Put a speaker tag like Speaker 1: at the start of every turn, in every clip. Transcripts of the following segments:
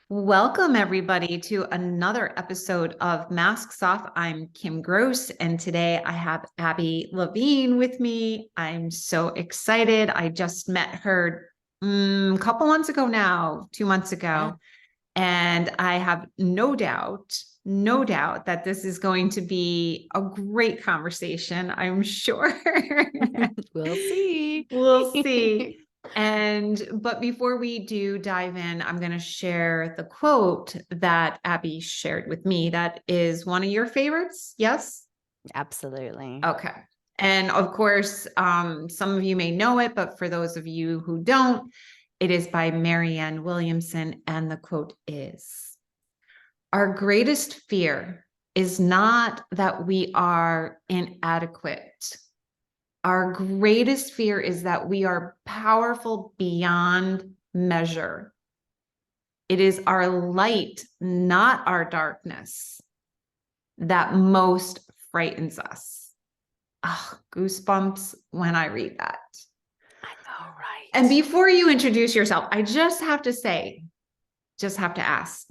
Speaker 1: Welcome, everybody, to another episode of Masks Off. I'm Kim Gross, and today I have Abby Levine with me. I'm so excited. I just met her a couple months ago now, 2 months ago, and I have no doubt that this is going to be a great conversation. I'm sure.
Speaker 2: We'll see.
Speaker 1: We'll see. But before we do dive in, I'm going to share the quote that Abby shared with me. That is one of your favorites. Yes?
Speaker 2: Absolutely.
Speaker 1: Okay. And of course, some of you may know it, but for those of you who don't, it is by Marianne Williamson. And the quote is, "Our greatest fear is not that we are inadequate. Our greatest fear is that we are powerful beyond measure. It is our light, not our darkness, that most frightens us." Oh, goosebumps when I read that.
Speaker 2: I know, right?
Speaker 1: And before you introduce yourself, I just have to ask,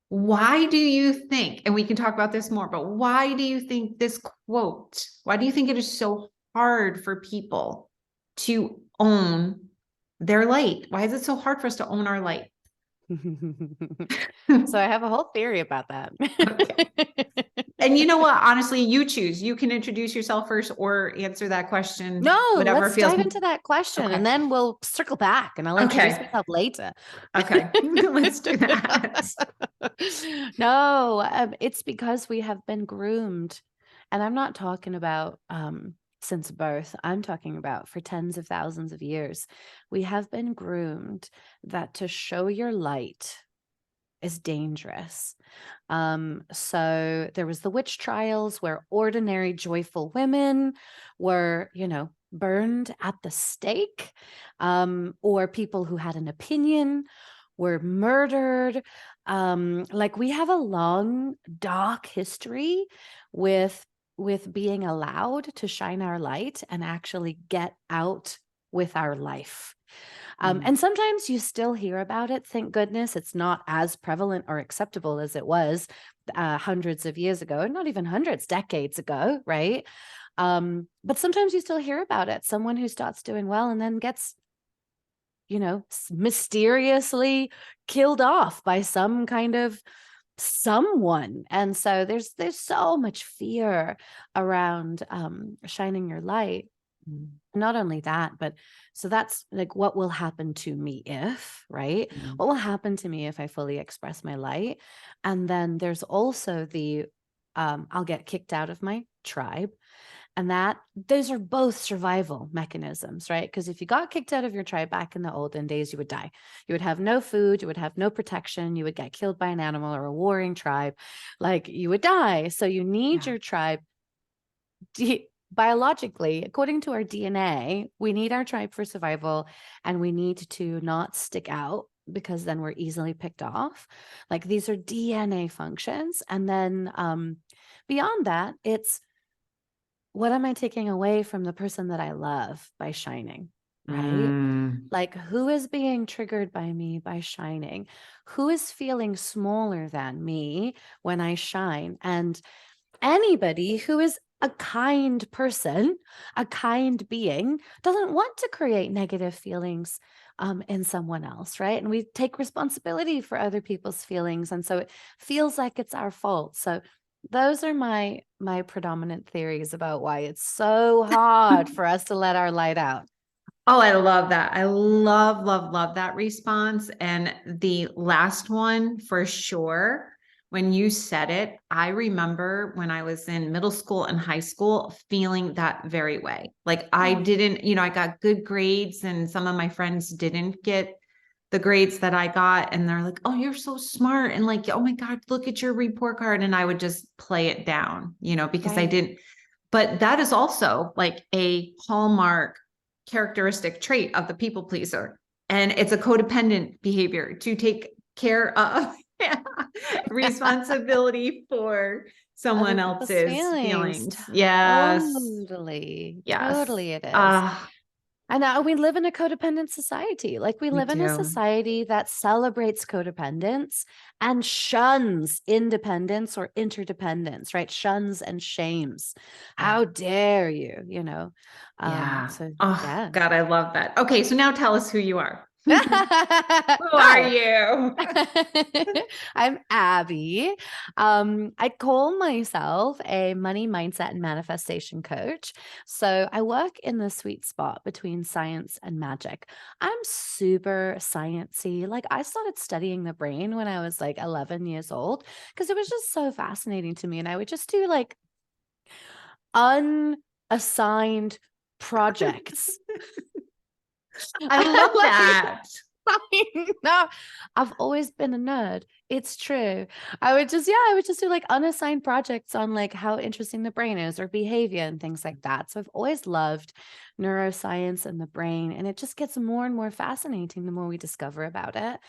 Speaker 1: why do you think, and we can talk about this more, but why do you think this quote, why do you think it is so hard for people to own their light? Why is it so hard for us to own our light?
Speaker 2: So I have a whole theory about that.
Speaker 1: Okay. And you know what? Honestly, you choose. You can introduce yourself first or answer that question.
Speaker 2: No,
Speaker 1: Whatever
Speaker 2: let's
Speaker 1: feels.
Speaker 2: dive into that question
Speaker 1: Okay.
Speaker 2: and then we'll circle back and I'll introduce myself later.
Speaker 1: Okay. Let's do that.
Speaker 2: No, it's because we have been groomed. And I'm not talking about since birth. I'm talking about for tens of thousands of years. We have been groomed that to show your light is dangerous. So there was the witch trials where ordinary joyful women were, burned at the stake, or people who had an opinion were murdered. Like we have a long, dark history with being allowed to shine our light and actually get out with our life. And sometimes you still hear about it. Thank goodness it's not as prevalent or acceptable as it was hundreds of years ago, not even hundreds, decades ago, right? But sometimes you still hear about it. Someone who starts doing well and then gets, mysteriously killed off by some kind of someone. And so there's so much fear around shining your light. Not only that, but so that's like what will happen to me if, right? What will happen to me if I fully express my light? And then there's also the I'll get kicked out of my tribe. And those are both survival mechanisms, right? Because if you got kicked out of your tribe back in the olden days, you would die. You would have no food, you would have no protection, you would get killed by an animal or a warring tribe, like you would die. So you need your tribe. Biologically, according to our DNA, we need our tribe for survival, and we need to not stick out because then we're easily picked off. Like these are DNA functions. And then beyond that, it's what am I taking away from the person that I love by shining? Right? Like who is being triggered by me by shining? Who is feeling smaller than me when I shine? And anybody who is a kind person, a kind being, doesn't want to create negative feelings in someone else, right? And we take responsibility for other people's feelings, and so it feels like it's our fault. So those are my predominant theories about why it's so hard for us to let our light out.
Speaker 1: Oh, I love that. I love that response. And the last one for sure, when you said it, I remember when I was in middle school and high school feeling that very way. Like I didn't, I got good grades and some of my friends didn't get the grades that I got. And they're like, "Oh, you're so smart." And like, "Oh my God, look at your report card." And I would just play it down, because I didn't. But that is also like a hallmark characteristic trait of the people pleaser. And it's a codependent behavior to take care of responsibility for someone else's feelings. Yes.
Speaker 2: Totally.
Speaker 1: Yes.
Speaker 2: Totally it is. And now we live in a codependent society. Like we
Speaker 1: We
Speaker 2: live in a
Speaker 1: do.
Speaker 2: society that celebrates codependence and shuns independence or interdependence, right? Shuns and shames.
Speaker 1: Yeah.
Speaker 2: How dare you, you know?
Speaker 1: Yeah.
Speaker 2: So
Speaker 1: Oh,
Speaker 2: yeah.
Speaker 1: God, I love that. Okay, so now tell us who you are. Who are
Speaker 2: Oh,
Speaker 1: you?
Speaker 2: I'm Abby. I call myself a money mindset and manifestation coach. So I work in the sweet spot between science and magic. I'm super sciencey. Like I started studying the brain when I was like 11 years old because it was just so fascinating to me. And I would just do like unassigned projects.
Speaker 1: I love
Speaker 2: Like,
Speaker 1: that.
Speaker 2: no, I've always been a nerd. It's true. I would just do like unassigned projects on like how interesting the brain is or behavior and things like that. So I've always loved neuroscience and the brain, and it just gets more and more fascinating the more we discover about it.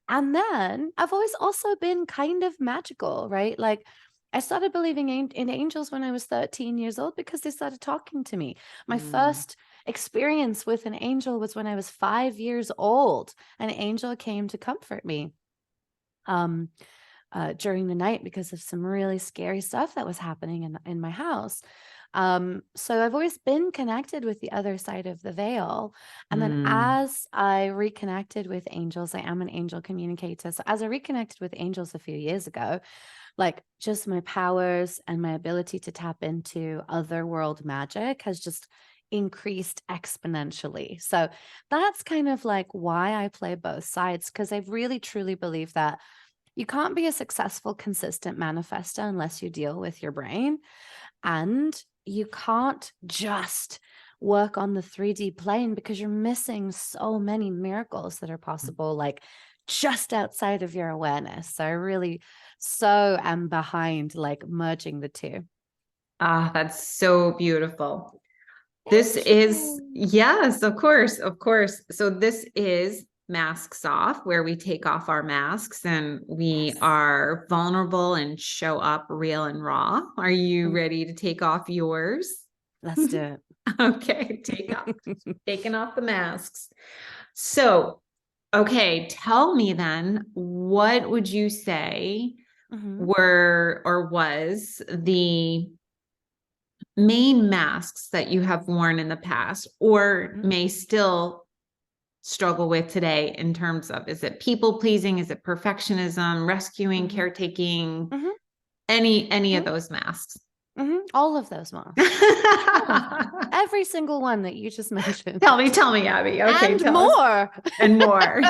Speaker 2: And then I've always also been kind of magical, right? Like I started believing in angels when I was 13 years old because they started talking to me. My
Speaker 1: Mm,
Speaker 2: first experience with an angel was when I was 5 years old. An angel came to comfort me um, during the night because of some really scary stuff that was happening in my house. So I've always been connected with the other side of the veil. And then
Speaker 1: mm,
Speaker 2: as I reconnected with angels, I am an angel communicator. So as I reconnected with angels a few years ago, like just my powers and my ability to tap into other world magic has just increased exponentially. So that's kind of like why I play both sides, because I really truly believe that you can't be a successful, consistent manifester unless you deal with your brain. And you can't just work on the 3D plane because you're missing so many miracles that are possible, like just outside of your awareness. So I really so am behind like merging the two.
Speaker 1: ah, that's so beautiful. This
Speaker 2: Thank
Speaker 1: is,
Speaker 2: you.
Speaker 1: yes, of course, of course. So this is Masks Off, where we take off our masks and we
Speaker 2: Yes.
Speaker 1: are vulnerable and show up real and raw. Are you
Speaker 2: Mm,
Speaker 1: ready to take off yours?
Speaker 2: let's do
Speaker 1: Okay,
Speaker 2: it.
Speaker 1: taking off the masks. So, okay, tell me then, what would you say
Speaker 2: Mhm.
Speaker 1: were or was the main masks that you have worn in the past or
Speaker 2: Mhm.
Speaker 1: may still struggle with today in terms of, is it people pleasing, is it perfectionism, rescuing,
Speaker 2: Mhm.
Speaker 1: caretaking,
Speaker 2: Mhm.
Speaker 1: any of
Speaker 2: Mhm.
Speaker 1: those masks?
Speaker 2: Mhm. All of those masks. All of them. Every single one that you just mentioned.
Speaker 1: Tell me, Abby. Okay,
Speaker 2: And
Speaker 1: tell us.
Speaker 2: more.
Speaker 1: And more.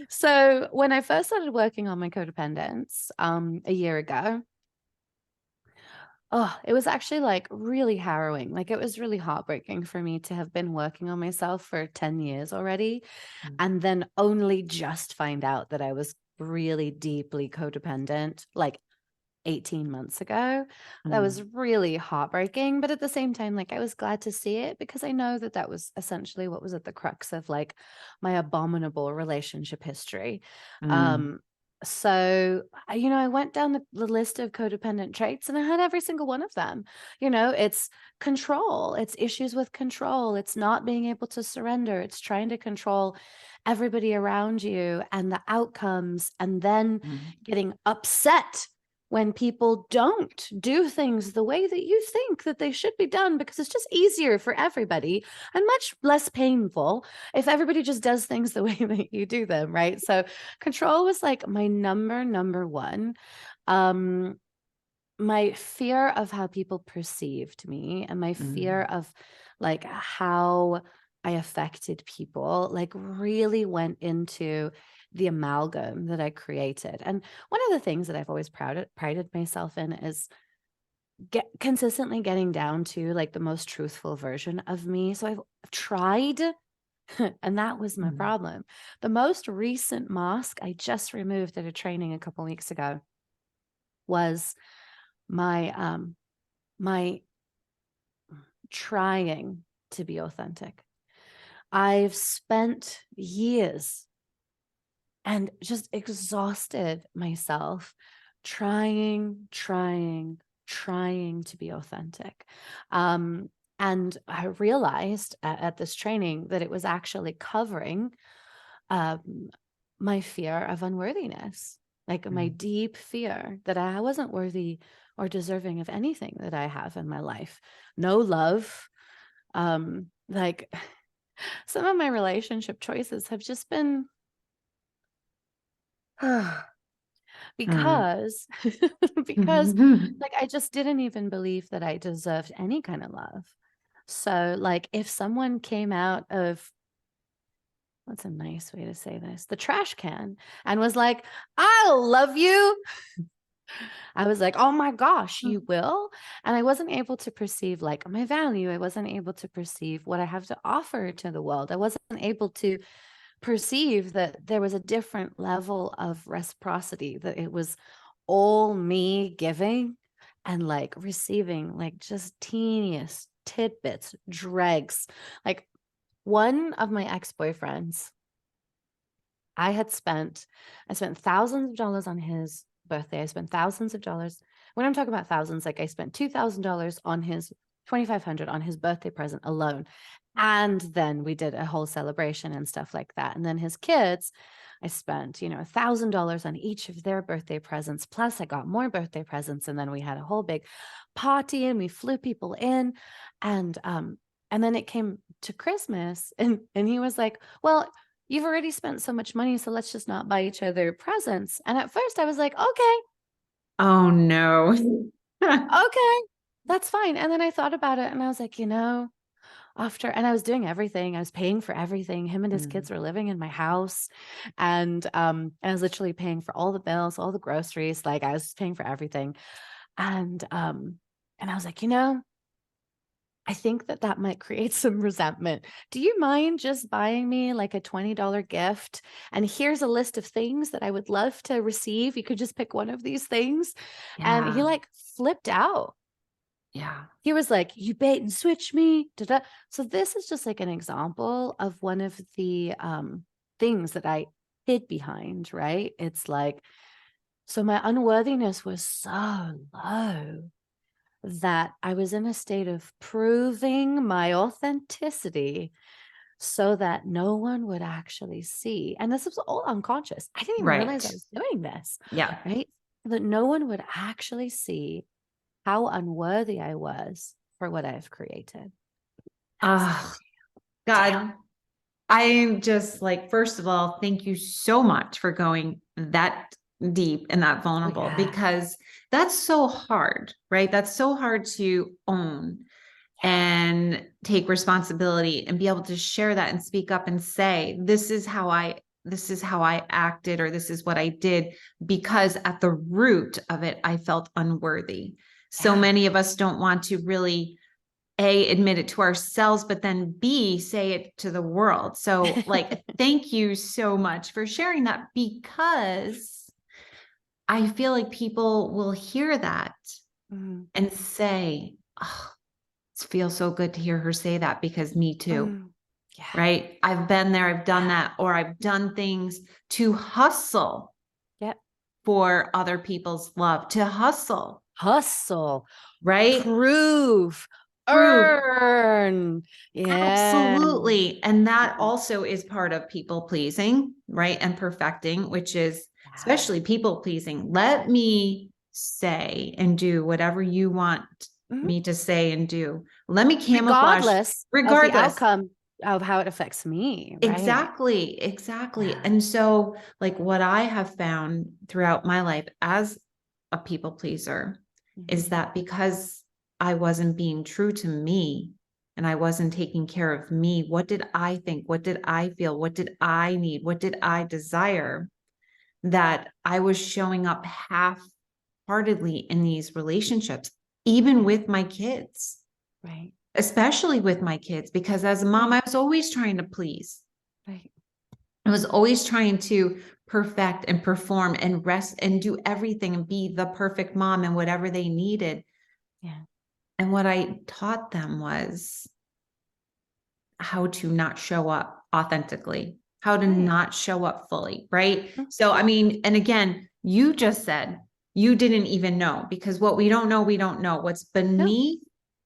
Speaker 2: So when I first started working on my codependence a year ago, oh, it was actually like really harrowing. Like it was really heartbreaking for me to have been working on myself for 10 years already and then only just find out that I was really deeply codependent like 18 months ago. That was
Speaker 1: Mm,
Speaker 2: really heartbreaking, but at the same time, like I was glad to see it because I know that that was essentially what was at the crux of like my abominable relationship history.
Speaker 1: mm,
Speaker 2: Um, so I went down the list of codependent traits and I had every single one of them. It's control, it's issues with control, it's not being able to surrender, it's trying to control everybody around you and the outcomes, and then
Speaker 1: mm.
Speaker 2: getting upset when people don't do things the way that you think that they should be done because it's just easier for everybody and much less painful if everybody just does things the way that you do them, right? So control was like my number one. Um my fear of how people perceived me and my fear
Speaker 1: Mm,
Speaker 2: of like how I affected people like really went into the amalgam that I created. And one of the things that I've always prided myself in is consistently getting down to like the most truthful version of me. So I've tried, and that was my
Speaker 1: mm,
Speaker 2: problem. The most recent mask I just removed at a training a couple weeks ago was my trying to be authentic. I've spent years and just exhausted myself trying to be authentic. Um, And I realized at this training that it was actually covering my fear of unworthiness, like my deep fear that I wasn't worthy or deserving of anything that I have in my life. No love. Like some of my relationship choices have just been because because like I just didn't even believe that I deserved any kind of love. So like if someone came out of, what's a nice way to say this, the trash can, and was like, I'll love you, I was like, oh my gosh, you will? And I wasn't able to perceive like my value. I wasn't able to perceive what I have to offer to the world. I wasn't able to perceive that there was a different level of reciprocity, that it was all me giving and like receiving like just teeniest tidbits, dregs. Like one of my ex-boyfriends, I spent thousands of dollars on his birthday. I spent thousands of dollars. When I'm talking about thousands, like I spent $2,000 on his 2,500 on his birthday present alone. And then we did a whole celebration and stuff like that. And then his kids, I spent, $1,000 on each of their birthday presents. Plus I got more birthday presents. And then we had a whole big party and we flew people in. And then it came to Christmas and he was like, well, you've already spent so much money, so let's just not buy each other presents. And at first I was like, okay,
Speaker 1: Oh no.
Speaker 2: okay, that's fine. And then I thought about it and I was like, and I was doing everything. I was paying for everything. Him and his kids were living in my house. And I was literally paying for all the bills, all the groceries. Like I was paying for everything. And I was like, I think that might create some resentment. Do you mind just buying me like a $20 gift? And here's a list of things that I would love to receive. You could just pick one of these things. And he
Speaker 1: Yeah.
Speaker 2: like flipped out.
Speaker 1: Yeah.
Speaker 2: He was like, you bait and switch me. Da-da. So this is just like an example of one of the things that I hid behind, right? It's like, so my unworthiness was so low that I was in a state of proving my authenticity so that no one would actually see. And this was all unconscious. I didn't even realize I
Speaker 1: Right.
Speaker 2: was doing this,
Speaker 1: Yeah.
Speaker 2: right? That no one would actually see how unworthy I was for what I've created. I was like,
Speaker 1: Oh, God. I'm just like, first of all, thank you so much for going that deep and that
Speaker 2: oh
Speaker 1: vulnerable,
Speaker 2: yeah,
Speaker 1: because that's so hard, right? That's so hard to own and take responsibility and be able to share that and speak up and say, this is how I acted, or this is what I did, because at the root of it, I felt unworthy. So
Speaker 2: yeah.
Speaker 1: many of us don't want to really admit it to ourselves, but then B, say it to the world. So like, thank you so much for sharing that, because I feel like people will hear that
Speaker 2: Mm,
Speaker 1: and say, oh, it feels so good to hear her say that, because me too.
Speaker 2: mm, yeah,
Speaker 1: Right. I've been there, I've done
Speaker 2: yeah,
Speaker 1: that, or I've done things to hustle
Speaker 2: yeah.
Speaker 1: for other people's love, to hustle,
Speaker 2: Hustle,
Speaker 1: right?
Speaker 2: prove,
Speaker 1: Prove.
Speaker 2: earn. Yeah.
Speaker 1: Absolutely. And that
Speaker 2: Mhm.
Speaker 1: also is part of people pleasing, right? And perfecting, which is
Speaker 2: Yeah.
Speaker 1: especially people pleasing. Let me say and do whatever you want
Speaker 2: Mhm.
Speaker 1: me to say and do. Let me camouflage,
Speaker 2: Regardless of the
Speaker 1: regardless.
Speaker 2: outcome of how it affects me, right?
Speaker 1: Exactly. Exactly.
Speaker 2: Yeah.
Speaker 1: And so, like, what I have found throughout my life as a people pleaser is
Speaker 2: Mhm.
Speaker 1: that because I wasn't being true to me and I wasn't taking care of me, what did I think? What did I feel? What did I need? What did I desire? That I was showing up half heartedly in these relationships, even
Speaker 2: Yeah.
Speaker 1: with my kids,
Speaker 2: Right.
Speaker 1: especially with my kids, because as a mom,
Speaker 2: Right.
Speaker 1: I was always trying to please.
Speaker 2: Right.
Speaker 1: I was always trying to perfect and perform and rest and do everything and be the perfect mom and whatever they needed.
Speaker 2: Yeah.
Speaker 1: And what I taught them was how to not show up authentically, how to
Speaker 2: Right.
Speaker 1: not show up fully. Right.
Speaker 2: Mhm.
Speaker 1: So, I mean, and again, you just said you didn't even know, because what we don't know, we don't know. What's
Speaker 2: No.
Speaker 1: beneath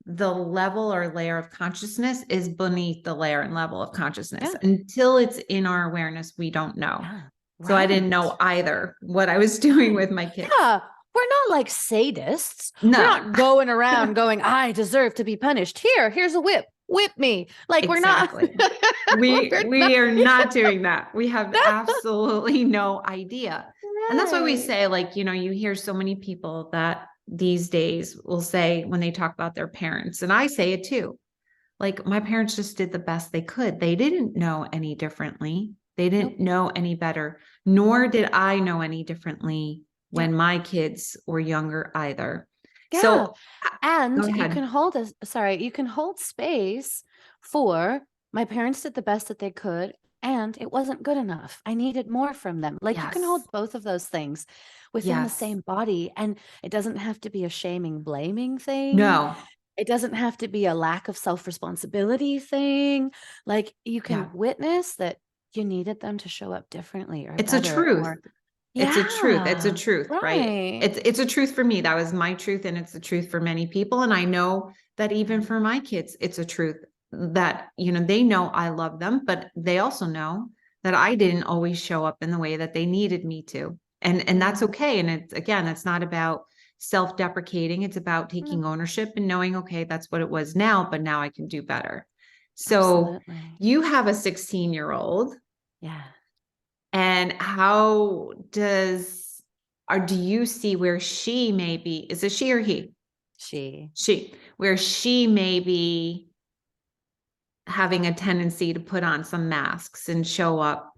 Speaker 1: the level or layer of consciousness is beneath the layer and level of consciousness.
Speaker 2: Yeah.
Speaker 1: Until it's in our awareness, we don't know.
Speaker 2: Yeah.
Speaker 1: So I didn't know either what I was doing with my kids.
Speaker 2: Yeah. We're not like sadists. We're
Speaker 1: No,
Speaker 2: not going around going, I deserve to be punished. Here's a whip. Whip me. Like
Speaker 1: exactly.
Speaker 2: we're not.
Speaker 1: We are not doing that. We have absolutely no idea. And that's why we
Speaker 2: Right.
Speaker 1: say, like, you know, you hear so many people that these days will say when they talk about their parents, and I say it too, like, my parents just did the best they could. They didn't know any differently. They didn't
Speaker 2: Nope.
Speaker 1: know any better, nor did I know any differently
Speaker 2: Yeah.
Speaker 1: when my kids were younger either.
Speaker 2: Yeah.
Speaker 1: So
Speaker 2: And
Speaker 1: go
Speaker 2: you
Speaker 1: ahead.
Speaker 2: can hold you can hold space for my parents did the best that they could, and it wasn't good enough. I needed more from them. Like you can hold
Speaker 1: Yes.
Speaker 2: both of those things within the
Speaker 1: Yes.
Speaker 2: same body, and it doesn't have to be a shaming, blaming thing.
Speaker 1: No.
Speaker 2: It doesn't have to be a lack of self-responsibility thing. Like you
Speaker 1: Yeah.
Speaker 2: can witness that you needed them to show up differently or
Speaker 1: It's a
Speaker 2: better
Speaker 1: truth.
Speaker 2: or
Speaker 1: It's a truth. It's a
Speaker 2: yeah,
Speaker 1: truth, right?
Speaker 2: right.
Speaker 1: It's a truth for me. That was my truth, and it's the truth for many people. And I know that even for my kids, it's a truth that, you know, they know I love them, but they also know that I didn't always show up in the way that they needed me to. And that's
Speaker 2: Mhm.
Speaker 1: okay. And it's, again, it's not about self-deprecating. It's about
Speaker 2: No,
Speaker 1: taking ownership and knowing, okay, that's what it was now, but now I can do better. So
Speaker 2: absolutely.
Speaker 1: you have a 16-year-old.
Speaker 2: Yeah.
Speaker 1: And how does, or do you see where she may be? Is it she or he?
Speaker 2: She.
Speaker 1: Where she may be having a tendency to put on some masks and show up.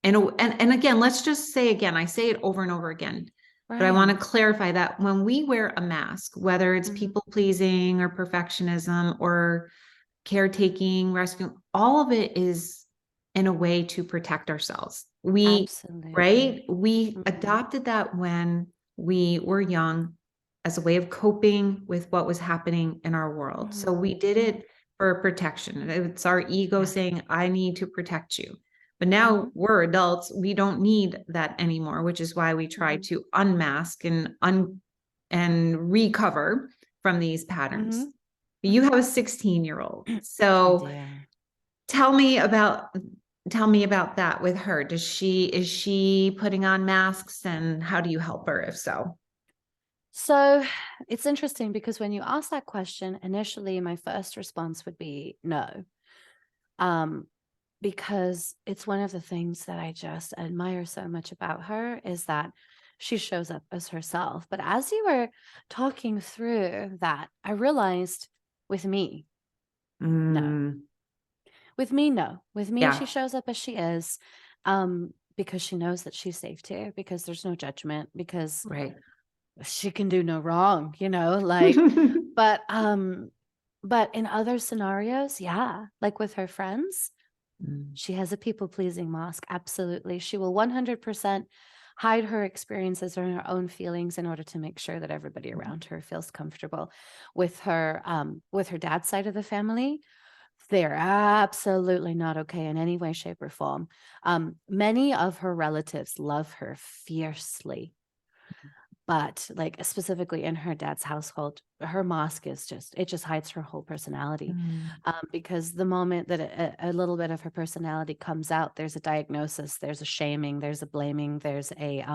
Speaker 1: And again, let's just say again, I say it over and over again, but I want to
Speaker 2: Right.
Speaker 1: clarify that when we wear a mask, whether it's
Speaker 2: Mhm.
Speaker 1: people pleasing or perfectionism or caretaking, rescue, all of it is in a way to protect ourselves.
Speaker 2: Absolutely.
Speaker 1: Right? We
Speaker 2: Mhm.
Speaker 1: adopted that when we were young as a way of coping with what was happening in our world. So
Speaker 2: Mhm.
Speaker 1: we did
Speaker 2: Mhm.
Speaker 1: it for protection. It's our ego
Speaker 2: Yeah.
Speaker 1: saying, I need to protect you. But now
Speaker 2: Mhm.
Speaker 1: we're adults. We don't need that anymore, which is why we try
Speaker 2: Mhm.
Speaker 1: to unmask and recover from these patterns.
Speaker 2: Mhm.
Speaker 1: You
Speaker 2: Mhm.
Speaker 1: have a 16-year-old.
Speaker 2: I
Speaker 1: So
Speaker 2: do.
Speaker 1: tell me about tell me about that with her. Is she putting on masks, and how do you help her if so?
Speaker 2: So it's interesting because when you ask that question, initially my first response would be no. Um, because it's one of the things that I just admire so much about her is that she shows up as herself. But as you were talking through that, I realized with me, no.
Speaker 1: Mm,
Speaker 2: With me, no. With me, she
Speaker 1: yeah,
Speaker 2: shows up as she is, because she knows that she's safe too, because there's no judgment, because
Speaker 1: right.
Speaker 2: she can do no wrong, like, but but in other scenarios, yeah, like with her friends,
Speaker 1: Mm,
Speaker 2: she has a people pleasing mask. Absolutely. She will 100% hide her experiences or her own feelings in order to make sure that everybody around her feels comfortable. With her dad's side of the family, they're absolutely not okay in any way, shape, or form. Many of her relatives love her fiercely, but like specifically in her dad's household, her mask is it just hides her whole personality.
Speaker 1: mm,
Speaker 2: Because the moment that a little bit of her personality comes out, there's a diagnosis, there's a shaming, there's a blaming, there's a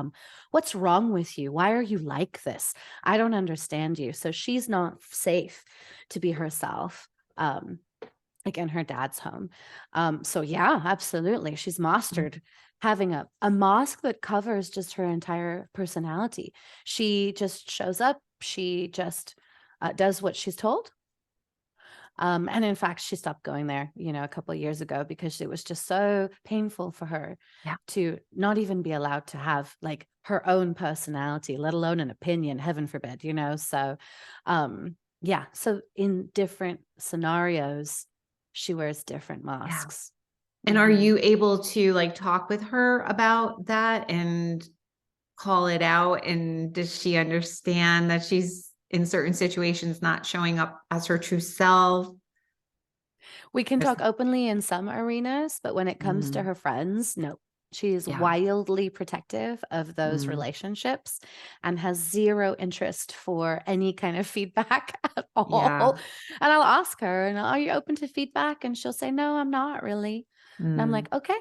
Speaker 2: what's wrong with you? Why are you like this? I don't understand you. So she's not safe to be herself. Like in her dad's home. So yeah, absolutely. She's
Speaker 1: mm,
Speaker 2: mastered having a mask that covers just her entire personality. She just shows up. She just does what she's told. And in fact, she stopped going there, a couple of years ago because it was just so painful for her
Speaker 1: yeah.
Speaker 2: to not even be allowed to have like her own personality, let alone an opinion, heaven forbid. So, yeah. So in different scenarios, she wears different
Speaker 1: Yeah.
Speaker 2: masks.
Speaker 1: And are
Speaker 2: Mhm.
Speaker 1: you able to like talk with her about that and call it out? And does she understand that she's in certain situations not showing up as her true self?
Speaker 2: We can
Speaker 1: Yes.
Speaker 2: talk openly in some arenas, but when it comes to
Speaker 1: Mm,
Speaker 2: her friends, no. She is
Speaker 1: Yeah.
Speaker 2: wildly protective of those
Speaker 1: Mm.
Speaker 2: relationships and has zero interest for any kind of feedback at
Speaker 1: Yeah.
Speaker 2: all. And I'll ask her, and are you open to feedback? And she'll say, no, I'm not really. And I'm
Speaker 1: Mm.
Speaker 2: like, okay,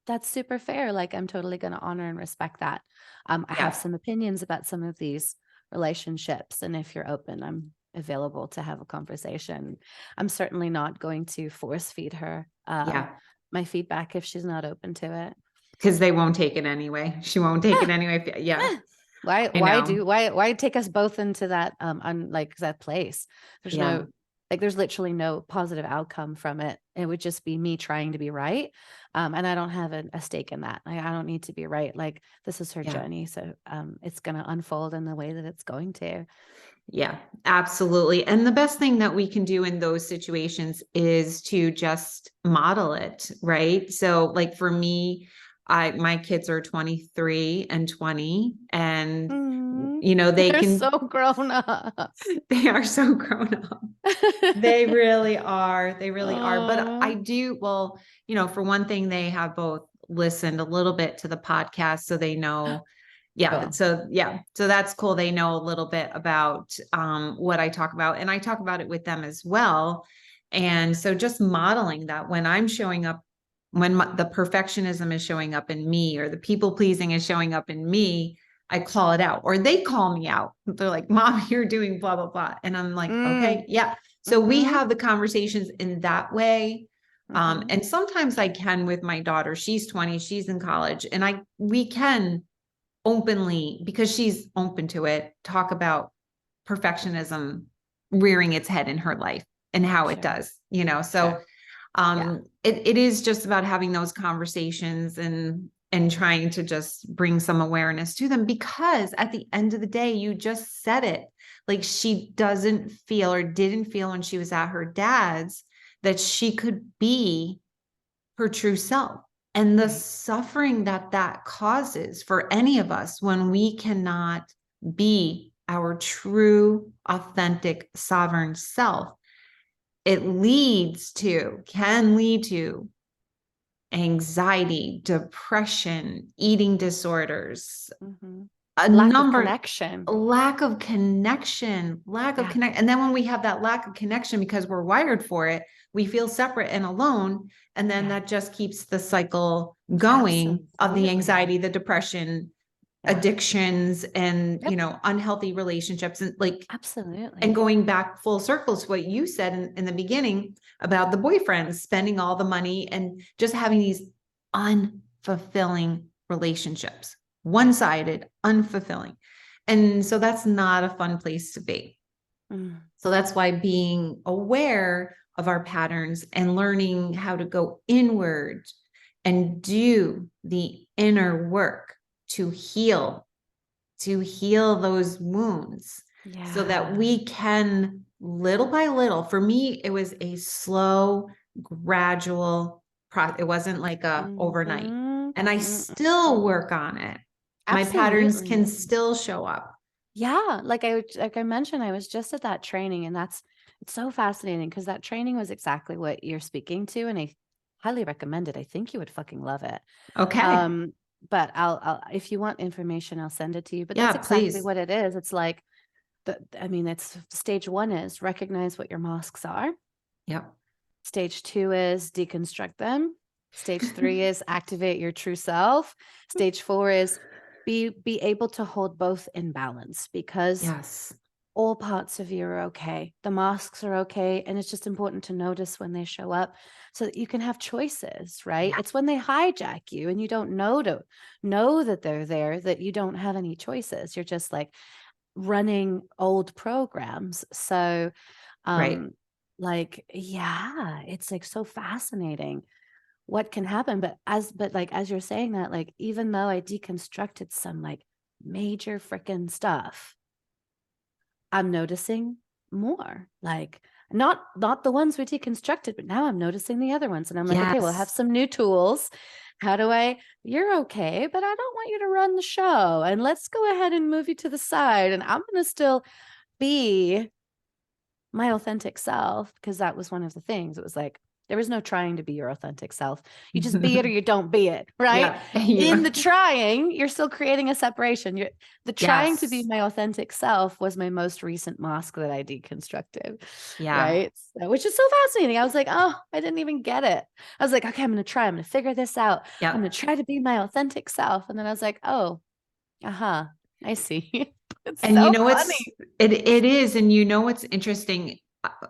Speaker 2: that's super fair. Like, I'm totally going to honor and respect that. I have
Speaker 1: Yeah.
Speaker 2: some opinions about some of these relationships. And if you're open, I'm available to have a conversation. I'm certainly not going to force feed her
Speaker 1: Yeah.
Speaker 2: my feedback if she's not open to it.
Speaker 1: Because they won't take it anyway. She won't take it anyway. Yeah. I know.
Speaker 2: Why take us both into that like that place? There's
Speaker 1: Yeah.
Speaker 2: no, like, there's literally no positive outcome from it. It would just be me trying to be right. And I don't have a stake in that. I don't need to be right. Like, this is her
Speaker 1: Yeah.
Speaker 2: journey. So it's gonna unfold in the way that it's going to.
Speaker 1: Yeah, absolutely. And the best thing that we can do in those situations is to just model it, right? So like for me, my kids are 23 and 20, and they
Speaker 2: They're
Speaker 1: can
Speaker 2: so grown up.
Speaker 1: they are so grown up. They really are. They really are. But I
Speaker 2: Oh,
Speaker 1: do, well, for one thing, they have both listened a little bit to the podcast, so they know. Yeah.
Speaker 2: cool.
Speaker 1: So yeah. So that's cool. They know a little bit about what I talk about, and I talk about it with them as well. And so just modeling that when I'm showing up, when the perfectionism is showing up in me, or the people pleasing is showing up in me, I call it out, or they call me out. They're like, Mom, you're doing blah, blah, blah. And I'm like,
Speaker 2: Mm,
Speaker 1: okay, yeah. So we
Speaker 2: mm-hmm,
Speaker 1: have the conversations in that way.
Speaker 2: mm-hmm.
Speaker 1: And sometimes I can with my daughter. She's 20, she's in college, and we can openly, because she's open to it, talk about perfectionism rearing its head in her life and how it
Speaker 2: Sure,
Speaker 1: does, so
Speaker 2: sure. Yeah.
Speaker 1: it is just about having those conversations and trying to just bring some awareness to them, because at the end of the day, you just said it, like, she doesn't feel, or didn't feel when she was at her dad's, that she could be her true self, and the
Speaker 2: Right.
Speaker 1: suffering that causes for any of us when we cannot be our true, authentic, sovereign self. It can lead to anxiety, depression, eating disorders,
Speaker 2: Mm-hmm.
Speaker 1: a
Speaker 2: Lack of
Speaker 1: number,
Speaker 2: connection.
Speaker 1: lack of
Speaker 2: Yeah.
Speaker 1: connect. And then when we have that lack of connection, because we're wired for it, we feel separate and alone. And then
Speaker 2: Yeah.
Speaker 1: that just keeps the cycle going of the
Speaker 2: Absolutely.
Speaker 1: anxiety, the depression,
Speaker 2: Yeah.
Speaker 1: addictions, and,
Speaker 2: Yep.
Speaker 1: unhealthy relationships. And like, and
Speaker 2: Absolutely.
Speaker 1: going back full circle to what you said in the beginning about the boyfriends spending all the money and just having these unfulfilling relationships,
Speaker 2: Yeah.
Speaker 1: one-sided, unfulfilling. And so that's not a fun place to be.
Speaker 2: Mm.
Speaker 1: So that's why being aware of our patterns and learning how to go inward and do the inner work to heal those wounds, so that
Speaker 2: Yeah.
Speaker 1: we can, little by little, for me, it was a slow, gradual process. It wasn't like a overnight.
Speaker 2: Mm-hmm.
Speaker 1: And I still
Speaker 2: Mm-mm.
Speaker 1: work on it. My patterns can
Speaker 2: Absolutely.
Speaker 1: still show up.
Speaker 2: Yeah. Like I mentioned, I was just at that training, and it's so fascinating because that training was exactly what you're speaking to. And I highly recommend it. I think you would fucking love it.
Speaker 1: Okay.
Speaker 2: Um, but I'll if you want information, I'll send it to you. But that's
Speaker 1: Yeah,
Speaker 2: exactly
Speaker 1: please.
Speaker 2: what it is. It's like it's stage one is recognize what your masks are.
Speaker 1: Yep.
Speaker 2: Stage two is deconstruct them. Stage three is activate your true self. Stage four is be able to hold both in balance, because
Speaker 1: Yes.
Speaker 2: all parts of you are okay. The masks are okay. And it's just important to notice when they show up so that you can have choices, right?
Speaker 1: Yeah.
Speaker 2: It's when they hijack you and you don't know that they're there, that you don't have any choices. You're just like running old programs. So,
Speaker 1: Right.
Speaker 2: like, yeah, it's like so fascinating what can happen. But like, as you're saying that, like, even though I deconstructed some like major freaking stuff, I'm noticing more, like, not the ones we deconstructed, but now I'm noticing the other ones. And I'm like, okay, well, I have
Speaker 1: Yes.
Speaker 2: some new tools. How do you're okay, but I don't want you to run the show. And let's go ahead and move you to the side. And I'm going to still be my authentic self, because that was one of the things. It was like, There is no trying to be your authentic self. You just be it or you don't be it, right?
Speaker 1: Yeah.
Speaker 2: In the trying, you're still creating a separation. The trying to be
Speaker 1: Yes.
Speaker 2: my authentic self was my most recent mask that I deconstructed,
Speaker 1: Yeah.
Speaker 2: right? So, which is so fascinating. I was like, oh, I didn't even get it. I was like, okay, I'm going to try. I'm going to figure this out. I'm going
Speaker 1: Yep.
Speaker 2: to try to be my authentic self. And then I was like, oh, I see. It's
Speaker 1: And
Speaker 2: so funny.
Speaker 1: it is, and what's interesting,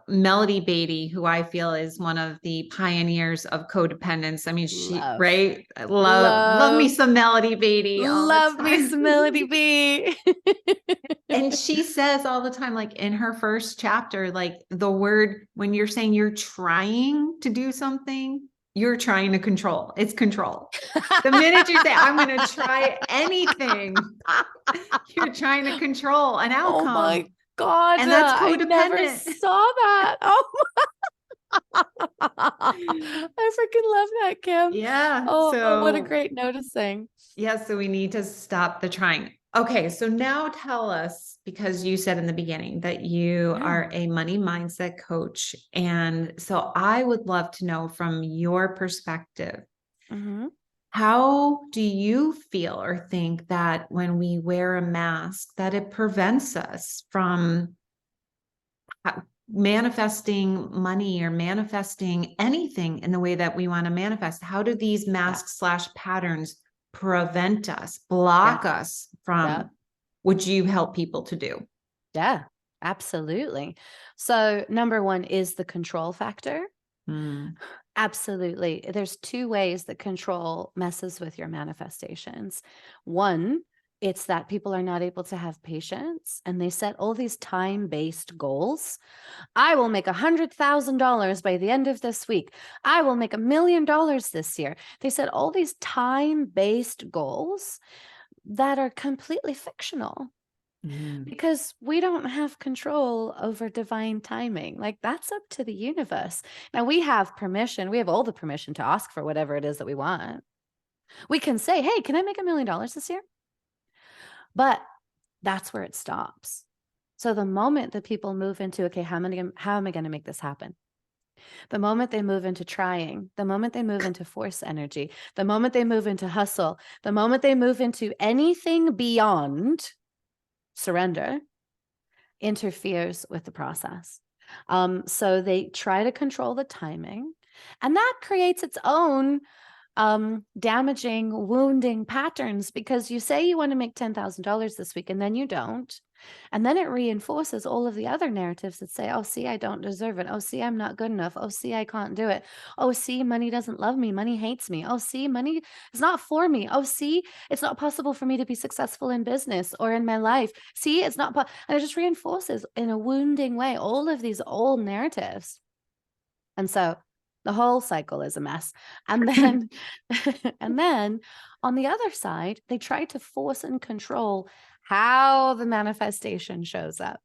Speaker 1: Melody Beatty, who I feel is one of the pioneers of codependence. I mean,
Speaker 2: Love,
Speaker 1: right? I love me
Speaker 2: love,
Speaker 1: some Melody Beatty all the
Speaker 2: love me
Speaker 1: time.
Speaker 2: some Melody B.
Speaker 1: And she says all the time, like in her first chapter, like the word, when you're saying you're trying to do something, you're trying to control. It's control. The minute you say, I'm going to try anything, you're trying to control an
Speaker 2: Oh my
Speaker 1: outcome.
Speaker 2: God,
Speaker 1: And that's
Speaker 2: I never
Speaker 1: codependent.
Speaker 2: saw that. Oh, I freaking love that, Kim.
Speaker 1: Yeah.
Speaker 2: Oh, what a
Speaker 1: So,
Speaker 2: great noticing.
Speaker 1: yeah. So we need to stop the trying. Okay. So now tell us, because you said in the beginning that you
Speaker 2: Yeah.
Speaker 1: are a money mindset coach. And so I would love to know from your perspective,
Speaker 2: Mm-hmm.
Speaker 1: how do you feel or think that when we wear a mask, that it prevents us from manifesting money or manifesting anything in the way that we want to manifest? How do these masks slash patterns prevent us, block us
Speaker 2: Yeah.
Speaker 1: from what you help people to do?
Speaker 2: Yeah, absolutely. So number one is the control factor.
Speaker 1: Mm.
Speaker 2: Absolutely. There's two ways that control messes with your manifestations. One, it's that people are not able to have patience and they set all these time-based goals. I will make $100,000 by the end of this week. I will make $1 million this year. They set all these time-based goals that are completely fictional, because we don't have control over divine timing. Like, that's up to the universe. Now, we have permission. We have all the permission to ask for whatever it is that we want. We can say, hey, can I make $1 million this year? But that's where it stops. So the moment that people move into, okay, how am I going to make this happen? The moment they move into trying, the moment they move into force energy, the moment they move into hustle, the moment they move into anything beyond surrender, interferes with the process. So they try to control the timing, and that creates its own damaging, wounding patterns, because you say you want to make $10,000 this week and then you don't. And then it reinforces all of the other narratives that say, oh, see, I don't deserve it. Oh, see, I'm not good enough. Oh, see, I can't do it. Oh, see, money doesn't love me. Money hates me. Oh, see, money is not for me. Oh, see, it's not possible for me to be successful in business or in my life. See, it's not, and it just reinforces in a wounding way all of these old narratives. And so the whole cycle is a mess. And then, and then on the other side, they try to force and control how the manifestation shows up.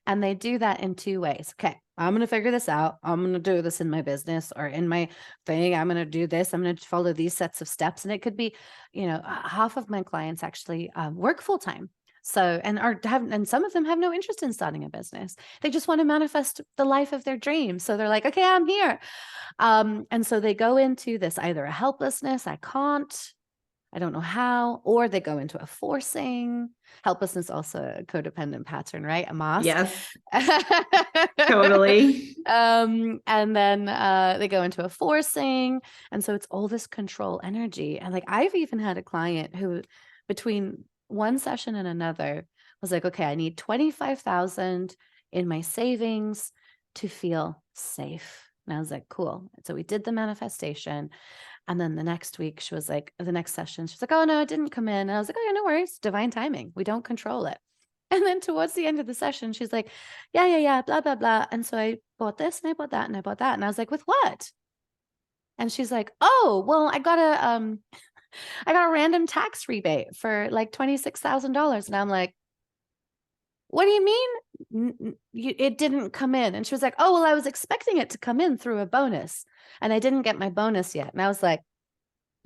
Speaker 2: And they do that in two ways. Okay, I'm going to figure this out. I'm going to do this in my business or in my thing. I'm going to do this. I'm going to follow these sets of steps. And it could be, half of my clients actually work full time. So, and some of them have no interest in starting a business. They just want to manifest the life of their dreams. So they're like, okay, I'm here. And so they go into this, either a helplessness, I don't know how, or they go into a forcing. Helplessness, also a codependent pattern, right? A mask.
Speaker 1: Yes, totally.
Speaker 2: And then they go into a forcing. And so it's all this control energy. And like, I've even had a client who, between one session and another, was like, okay, I need 25,000 in my savings to feel safe. And I was like, cool. So we did the manifestation. And then the next week, the next session, she was like, oh, no, it didn't come in. And I was like, oh, yeah, no worries. Divine timing. We don't control it. And then towards the end of the session, she's like, yeah, blah, blah, blah. And so I bought this and I bought that and I bought that. And I was like, with what? And she's like, oh, well, I got a random tax rebate for like $26,000. And I'm like, what do you mean? It didn't come in? And she was like, oh, well, I was expecting it to come in through a bonus and I didn't get my bonus yet. And I was like,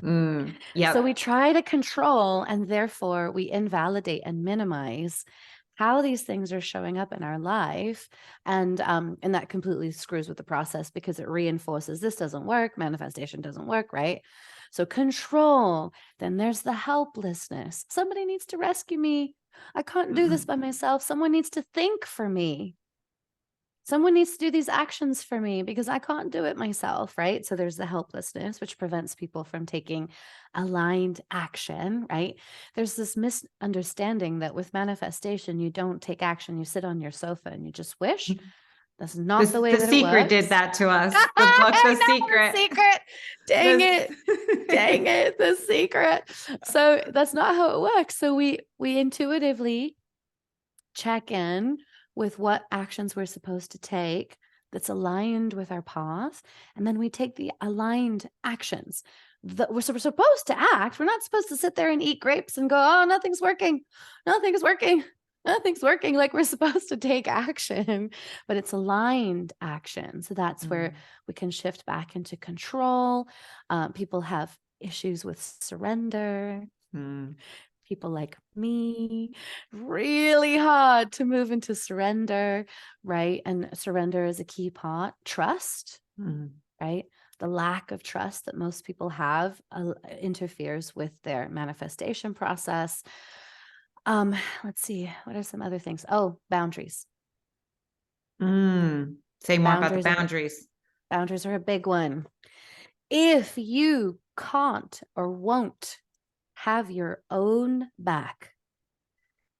Speaker 1: Yeah.
Speaker 2: So we try to control, and therefore we invalidate and minimize how these things are showing up in our life. And that completely screws with the process because it reinforces this doesn't work, manifestation doesn't work, right? So control, then there's the helplessness. Somebody needs to rescue me. I can't do this by myself. Someone needs to think for me. Someone needs to do these actions for me because I can't do it myself, right? So there's the helplessness, which prevents people from taking aligned action, right? There's this misunderstanding that with manifestation, you don't take action, you sit on your sofa and you just wish. That's not the way
Speaker 1: The
Speaker 2: that it
Speaker 1: Secret did
Speaker 2: works.
Speaker 1: that to us. The book, The Secret.
Speaker 2: The Secret. Dang
Speaker 1: The-
Speaker 2: it. Dang it. The Secret. So that's not how it works. So we intuitively check in with what actions we're supposed to take that's aligned with our path. And then we take the aligned actions that we're supposed to act. We're not supposed to sit there and eat grapes and go, oh, nothing's working. Nothing's working. Nothing's working. Like, we're supposed to take action, but it's aligned action. So that's where we can shift back into control. People have issues with surrender. People like me, really hard to move into surrender, right? And surrender is a key part. Trust, right? The lack of trust that most people have interferes with their manifestation process. Let's see, what are some other things? Oh, boundaries.
Speaker 1: Say more about the boundaries.
Speaker 2: Boundaries are a big one. If you can't or won't have your own back,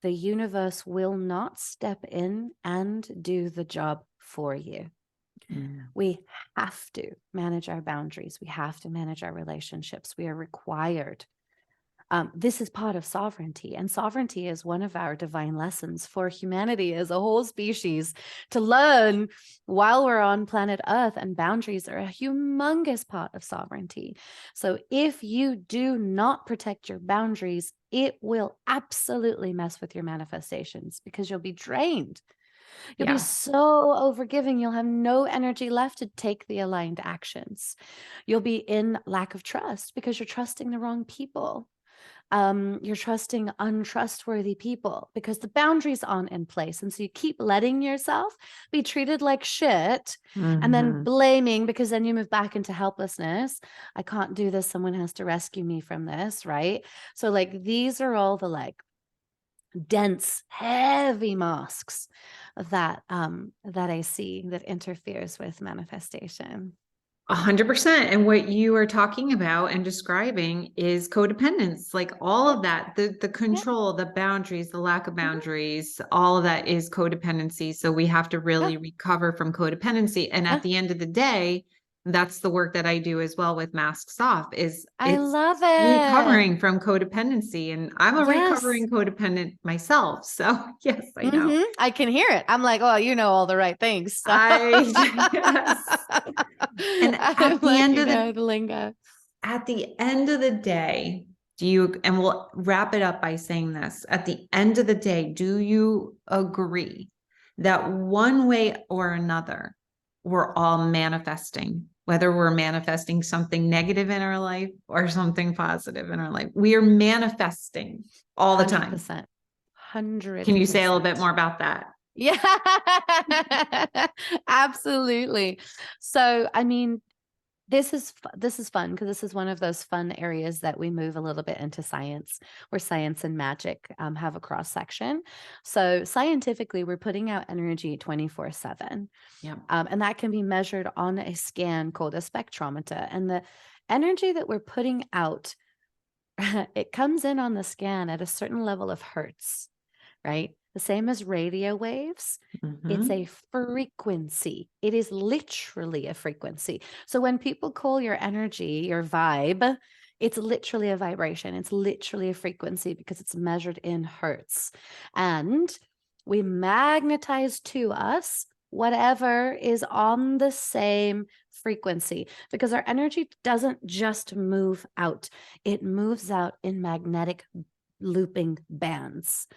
Speaker 2: the universe will not step in and do the job for you. We have to manage our boundaries. We have to manage our relationships. We are required. This is part of sovereignty, and sovereignty is one of our divine lessons for humanity as a whole species to learn while we're on planet Earth, and boundaries are a humongous part of sovereignty. So if you do not protect your boundaries, it will absolutely mess with your manifestations because you'll be drained. You'll be so overgiving. You'll have no energy left to take the aligned actions. You'll be in lack of trust because you're trusting the wrong people. You're trusting untrustworthy people because the boundaries aren't in place. And so you keep letting yourself be treated like shit and then blaming, because then you move back into helplessness. I can't do this. Someone has to rescue me from this, right? So like, these are all the like dense, heavy masks that I see that interferes with manifestation.
Speaker 1: 100%. And what you are talking about and describing is codependence, like all of that, the control, the boundaries, the lack of boundaries, all of that is codependency. So we have to really recover from codependency. And at the end of the day, that's the work that I do as well with Masks Off, is
Speaker 2: I love it.
Speaker 1: recovering from codependency. And I'm a recovering codependent myself. So yes, I know.
Speaker 2: I can hear it. I'm like, oh, you know all the right things. So.
Speaker 1: Yes. And at the end of the
Speaker 2: lingo.
Speaker 1: At the end of the day, and we'll wrap it up by saying this, at the end of the day, do you agree that one way or another, we're all manifesting, whether we're manifesting something negative in our life or something positive in our life? We are manifesting all the time.
Speaker 2: 100%.
Speaker 1: Can you say a little bit more about that?
Speaker 2: Yeah, absolutely. So, I mean, this is fun because this is one of those fun areas that we move a little bit into science, where science and magic have a cross section. So scientifically, we're putting out energy 24/7.
Speaker 1: Yeah.
Speaker 2: And that can be measured on a scan called a spectrometer. And the energy that we're putting out, it comes in on the scan at a certain level of hertz, right? The same as radio waves. It's a frequency. It is literally a frequency. So when people call your energy, your vibe, it's literally a vibration. It's literally a frequency because it's measured in hertz. And we magnetize to us whatever is on the same frequency, because our energy doesn't just move out. It moves out in magnetic looping bands.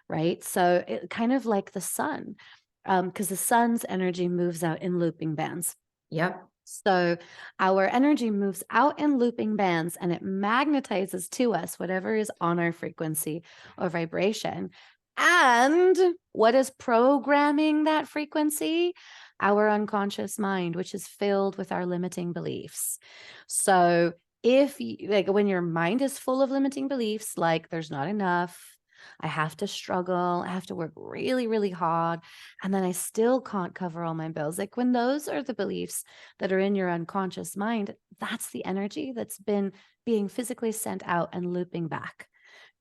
Speaker 2: Right? So it kind of like the sun, because the sun's energy moves out in looping bands.
Speaker 1: Yep.
Speaker 2: So our energy moves out in looping bands and it magnetizes to us whatever is on our frequency or vibration. And what is programming that frequency? Our unconscious mind, which is filled with our limiting beliefs. So if you, like, when your mind is full of limiting beliefs, like there's not enough, I have to struggle, I have to work really, really hard, and then I still can't cover all my bills. Like when those are the beliefs that are in your unconscious mind, that's the energy that's been being physically sent out and looping back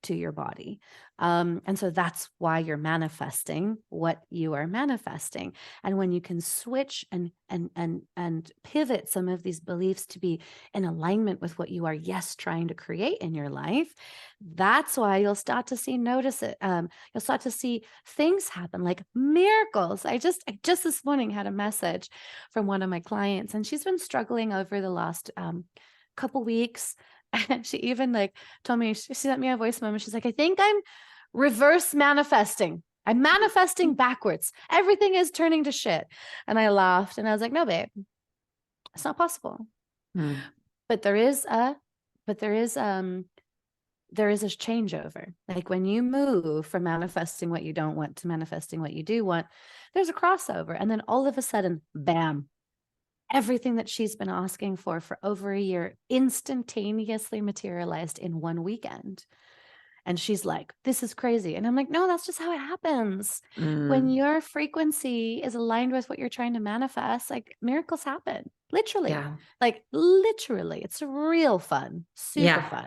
Speaker 2: to your body. And so that's why you're manifesting what you are manifesting. And when you can switch and pivot some of these beliefs to be in alignment with what you are, yes, trying to create in your life, that's why you'll start to see, notice it. You'll start to see things happen like miracles. I just this morning had a message from one of my clients, and she's been struggling over the last couple weeks. And she even like told me, she sent me a voice memo. She's like, I think I'm reverse manifesting. I'm manifesting backwards. Everything is turning to shit. And I laughed and I was like, no, babe, it's not possible. But there is a changeover. Like when you move from manifesting what you don't want to manifesting what you do want, there's a crossover. And then all of a sudden, bam, everything that she's been asking for over a year instantaneously materialized in one weekend. And she's like, this is crazy. And I'm like, no, that's just how it happens. When your frequency is aligned with what you're trying to manifest, like miracles happen. Literally.
Speaker 1: Yeah.
Speaker 2: Like literally. It's real fun. Super fun.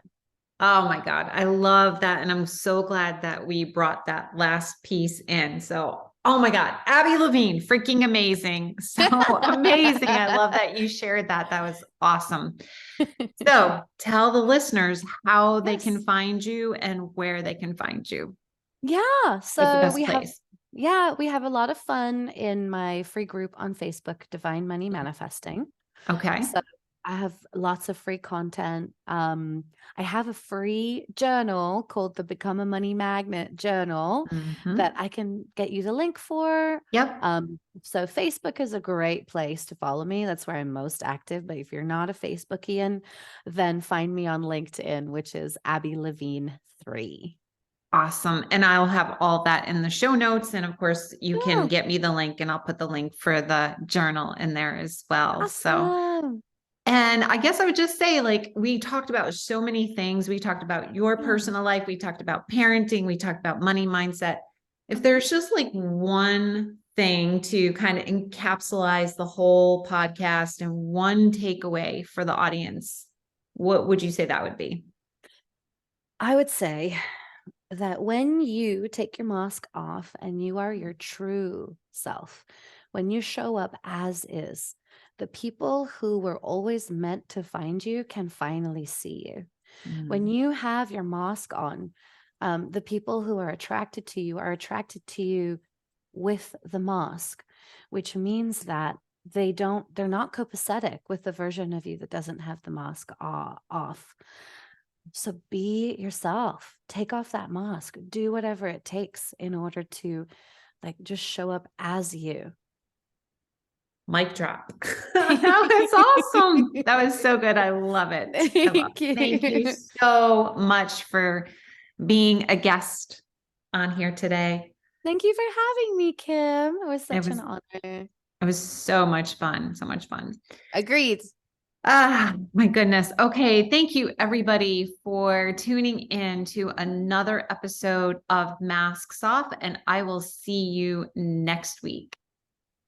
Speaker 1: Oh my God. I love that. And I'm so glad that we brought that last piece in. So, oh my God, Abby Levine, freaking amazing. So amazing. I love that you shared that. That was awesome. So tell the listeners how they can find you and where they can find you.
Speaker 2: Yeah.
Speaker 1: Like the
Speaker 2: So
Speaker 1: best place.
Speaker 2: we have a lot of fun in my free group on Facebook, Divine Money Manifesting.
Speaker 1: Okay.
Speaker 2: So I have lots of free content. I have a free journal called the Become a Money Magnet journal that I can get you the link for.
Speaker 1: Yep.
Speaker 2: So Facebook is a great place to follow me. That's where I'm most active. But if you're not a Facebookian, then find me on LinkedIn, which is Abby Levine 3.
Speaker 1: Awesome. And I'll have all that in the show notes. And of course, you can get me the link and I'll put the link for the journal in there as well.
Speaker 2: Awesome.
Speaker 1: So, and I guess I would just say, like, we talked about so many things. We talked about your personal life. We talked about parenting. We talked about money mindset. If there's just like one thing to kind of encapsulate the whole podcast and one takeaway for the audience, what would you say that would be?
Speaker 2: I would say that when you take your mask off and you are your true self, when you show up as is, the people who were always meant to find you can finally see you. When you have your mask on, the people who are attracted to you with the mask, which means that they're not copacetic with the version of you that doesn't have the mask off. So be yourself, take off that mask, do whatever it takes in order to like just show up as you.
Speaker 1: Mic drop. That was awesome. That was so good. I love it.
Speaker 2: Thank you.
Speaker 1: Thank you so much for being a guest on here today.
Speaker 2: Thank you for having me, Kim. It was such an honor.
Speaker 1: It was so much fun. So much fun.
Speaker 2: Agreed.
Speaker 1: Ah, my goodness. Okay. Thank you everybody for tuning in to another episode of Masks Off, and I will see you next week.